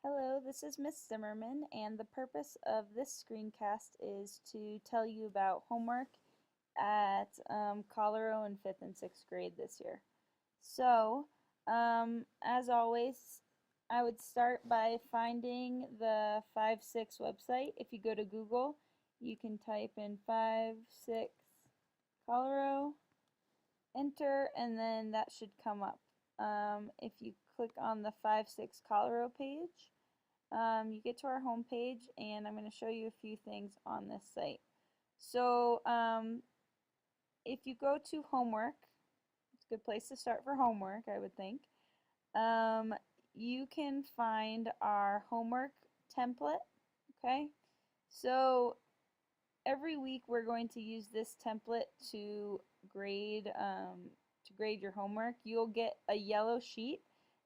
Hello, this is Miss Zimmerman, and the purpose of this screencast is to tell you about homework at Colorow in 5th and 6th grade this year. So, as always, I would start by finding the 5-6 website. If you go to Google, you can type in 5-6 Colorow, enter, and then that should come up. If you click on the 5-6 Colorow page, you get to our home page, and I'm going to show you a few things on this site. So if you go to homework, it's a good place to start for homework, I would think. You can find our homework template. Okay, so every week we're going to use this template to grade your homework. You'll get a yellow sheet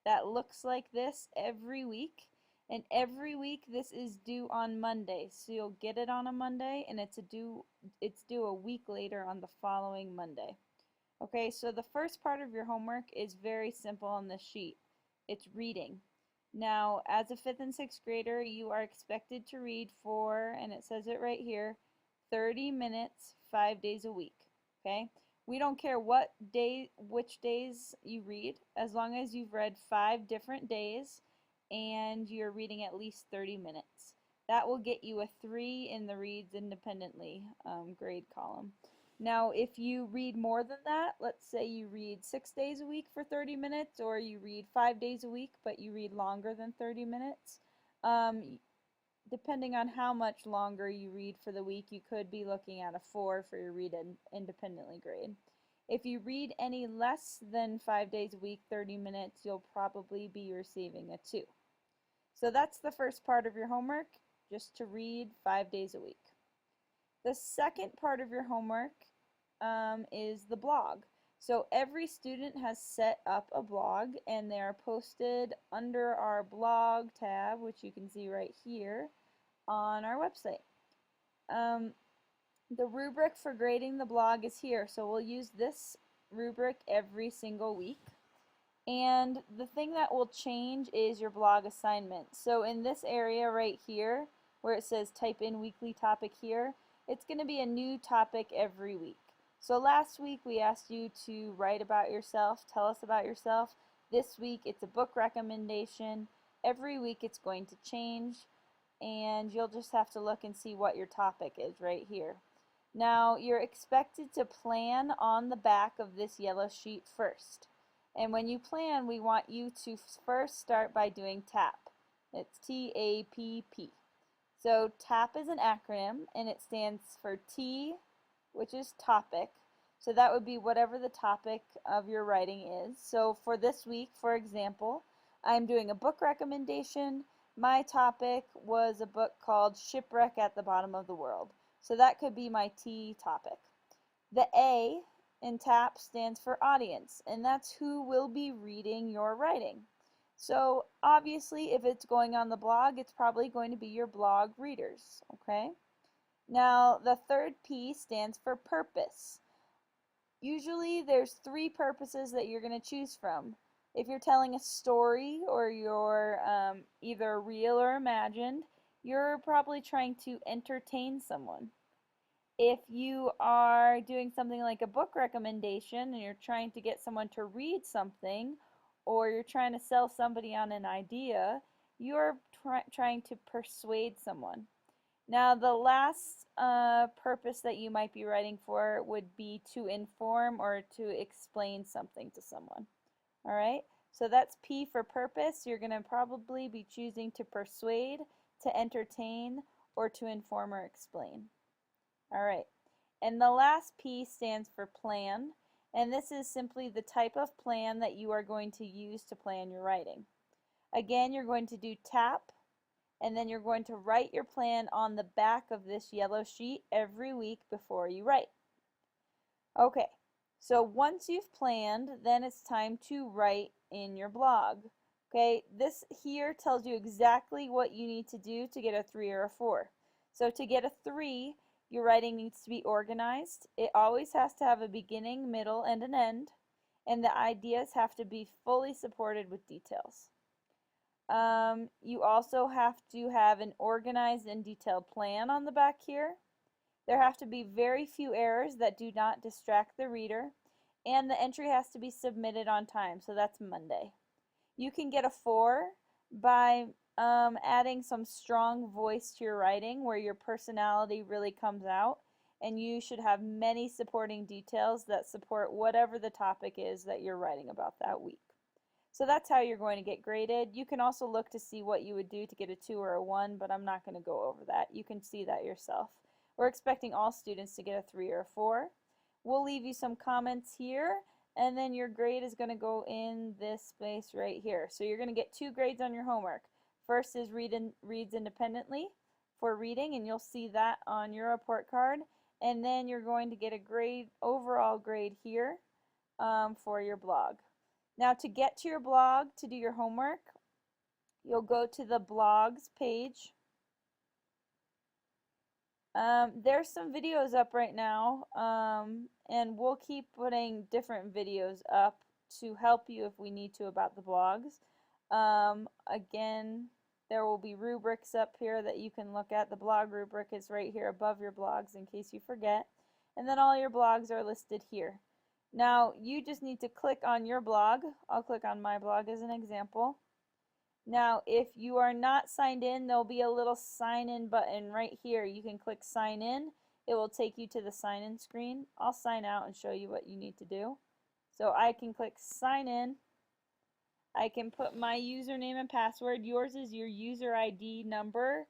that looks like this every week, and every week this is due on Monday. So you'll get it on a Monday, and it's due a week later on the following Monday. Okay, so the first part of your homework is very simple on this sheet. It's reading. Now, as a 5th and 6th grader, you are expected to read for, and it says it right here, 30 minutes, 5 days a week. Okay? We don't care which days you read, as long as you've read 5 different days and you're reading at least 30 minutes. That will get you a 3 in the Reads Independently grade column. Now, if you read more than that, let's say you read 6 days a week for 30 minutes, or you read 5 days a week, but you read longer than 30 minutes, depending on how much longer you read for the week, you could be looking at a 4 for your Read Independently grade. If you read any less than 5 days a week, 30 minutes, you'll probably be receiving a 2. So that's the first part of your homework, just to read 5 days a week. The second part of your homework is the blog. So every student has set up a blog, and they are posted under our blog tab, which you can see right here on our website. The rubric for grading the blog is here, so we'll use this rubric every single week. And the thing that will change is your blog assignment. So in this area right here, where it says type in weekly topic here, it's going to be a new topic every week. So last week we asked you to write about yourself, tell us about yourself. This week it's a book recommendation. Every week it's going to change, and you'll just have to look and see what your topic is right here. Now, you're expected to plan on the back of this yellow sheet first. And when you plan, we want you to first start by doing TAP. It's T-A-P-P. So TAP is an acronym, and it stands for T, which is topic. So that would be whatever the topic of your writing is. So for this week, for example, I'm doing a book recommendation. My topic was a book called Shipwreck at the Bottom of the World. So that could be my T topic. The A in TAP stands for audience, and that's who will be reading your writing. So obviously, if it's going on the blog, it's probably going to be your blog readers, okay? Now, the third P stands for purpose. Usually, there's 3 purposes that you're going to choose from. If you're telling a story, or you're either real or imagined, you're probably trying to entertain someone. If you are doing something like a book recommendation and you're trying to get someone to read something, or you're trying to sell somebody on an idea, you're trying to persuade someone. Now, the last purpose that you might be writing for would be to inform or to explain something to someone. All right, so that's P for purpose. You're going to probably be choosing to persuade, to entertain, or to inform or explain. All right, and the last P stands for plan, and this is simply the type of plan that you are going to use to plan your writing. Again, you're going to do TAP, and then you're going to write your plan on the back of this yellow sheet every week before you write. Okay, so once you've planned, then it's time to write in your blog. Okay, this here tells you exactly what you need to do to get a 3 or a 4. So to get a 3, your writing needs to be organized. It always has to have a beginning, middle, and an end, and the ideas have to be fully supported with details. You also have to have an organized and detailed plan on the back here. There have to be very few errors that do not distract the reader, and the entry has to be submitted on time, so that's Monday. You can get a 4 by adding some strong voice to your writing where your personality really comes out, and you should have many supporting details that support whatever the topic is that you're writing about that week. So that's how you're going to get graded. You can also look to see what you would do to get a 2 or a 1, but I'm not going to go over that. You can see that yourself. We're expecting all students to get a 3 or a 4. We'll leave you some comments here, and then your grade is going to go in this space right here. So you're going to get 2 grades on your homework. First is reads independently for reading, and you'll see that on your report card. And then you're going to get a grade, overall grade here for your blog. Now to get to your blog to do your homework, you'll go to the blogs page. There's some videos up right now, and we'll keep putting different videos up to help you if we need to about the blogs. Again, there will be rubrics up here that you can look at. The blog rubric is right here above your blogs in case you forget. And then all your blogs are listed here. Now, you just need to click on your blog. I'll click on my blog as an example. Now, if you are not signed in, there'll be a little sign in button right here. You can click sign in. It will take you to the sign in screen. I'll sign out and show you what you need to do. So I can click sign in. I can put my username and password. Yours is your user ID number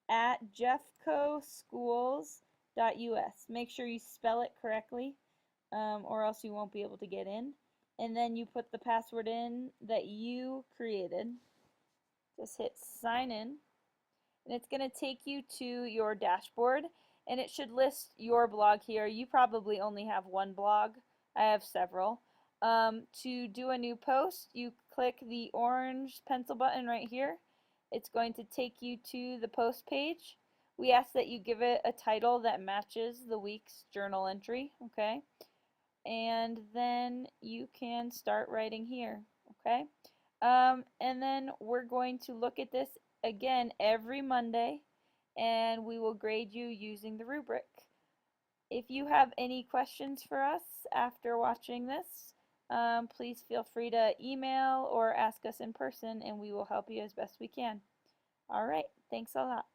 at jeffcoschools.us. Make sure you spell it correctly, or else you won't be able to get in. And then you put the password in that you created. Just hit sign in, and it's going to take you to your dashboard, and it should list your blog here. You probably only have one blog. I have several. To do a new post, you click the orange pencil button right here. It's going to take you to the post page. We ask that you give it a title that matches the week's journal entry, okay? And then you can start writing here, okay? And then we're going to look at this again every Monday, and we will grade you using the rubric. If you have any questions for us after watching this, please feel free to email or ask us in person, and we will help you as best we can. All right, thanks a lot.